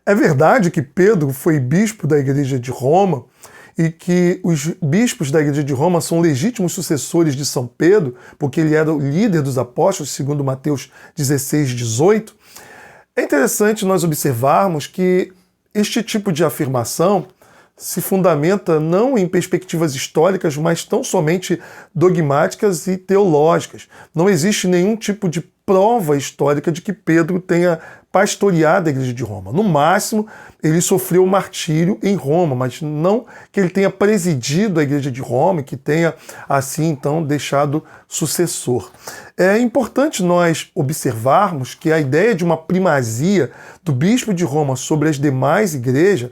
É verdade que Pedro foi bispo da Igreja de Roma e que os bispos da Igreja de Roma são legítimos sucessores de São Pedro, porque ele era o líder dos apóstolos, segundo Mateus 16, 18. É interessante nós observarmos que este tipo de afirmação se fundamenta não em perspectivas históricas, mas tão somente dogmáticas e teológicas. Não existe nenhum tipo de prova histórica de que Pedro tenha pastoreado a Igreja de Roma. No máximo, ele sofreu martírio em Roma, mas não que ele tenha presidido a Igreja de Roma e que tenha, assim, então, deixado sucessor. É importante nós observarmos que a ideia de uma primazia do bispo de Roma sobre as demais igrejas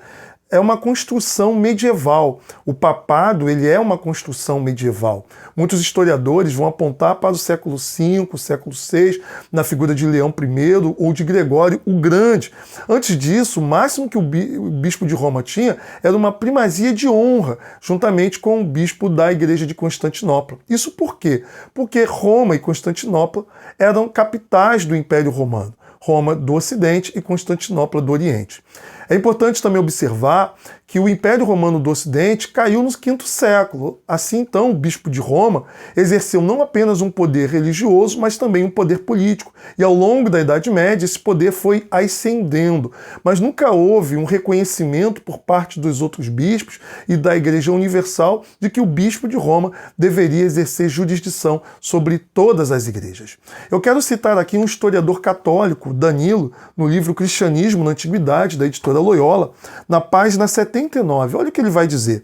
é uma construção medieval. O papado, ele é uma construção medieval. Muitos historiadores vão apontar para o século V, século VI, na figura de Leão I ou de Gregório o Grande. Antes disso, o máximo que o bispo de Roma tinha era uma primazia de honra, juntamente com o bispo da Igreja de Constantinopla. Isso por quê? Porque Roma e Constantinopla eram capitais do Império Romano. Roma do Ocidente e Constantinopla do Oriente. É importante também observar que o Império Romano do Ocidente caiu no V século. Assim, então, o bispo de Roma exerceu não apenas um poder religioso, mas também um poder político. E ao longo da Idade Média, esse poder foi ascendendo. Mas nunca houve um reconhecimento por parte dos outros bispos e da Igreja Universal de que o bispo de Roma deveria exercer jurisdição sobre todas as igrejas. Eu quero citar aqui um historiador católico, Danilo, no livro Cristianismo na Antiguidade, da editora Loyola, na página 79. Olha o que ele vai dizer.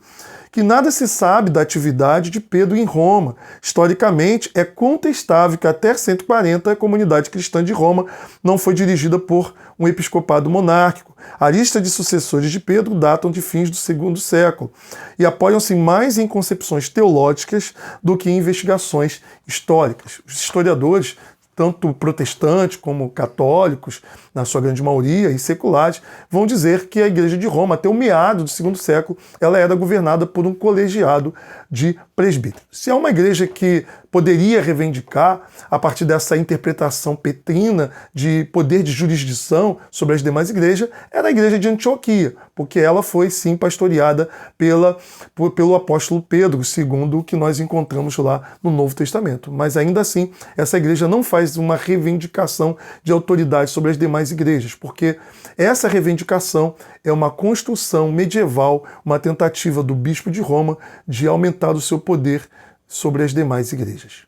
Que nada se sabe da atividade de Pedro em Roma. Historicamente, é contestável que até 140 a comunidade cristã de Roma não foi dirigida por um episcopado monárquico. A lista de sucessores de Pedro datam de fins do segundo século e apoiam-se mais em concepções teológicas do que em investigações históricas. Os historiadores, tanto protestantes como católicos, na sua grande maioria, e seculares, vão dizer que a Igreja de Roma, até o meado do segundo século, ela era governada por um colegiado de presbíteros. Se é uma igreja que poderia reivindicar, a partir dessa interpretação petrina de poder de jurisdição sobre as demais igrejas, era a Igreja de Antioquia, porque ela foi, sim, pastoreada pelo apóstolo Pedro, segundo o que nós encontramos lá no Novo Testamento. Mas ainda assim, essa igreja não faz uma reivindicação de autoridade sobre as demais igrejas, porque essa reivindicação é uma construção medieval, uma tentativa do bispo de Roma de aumentar o seu poder sobre as demais igrejas.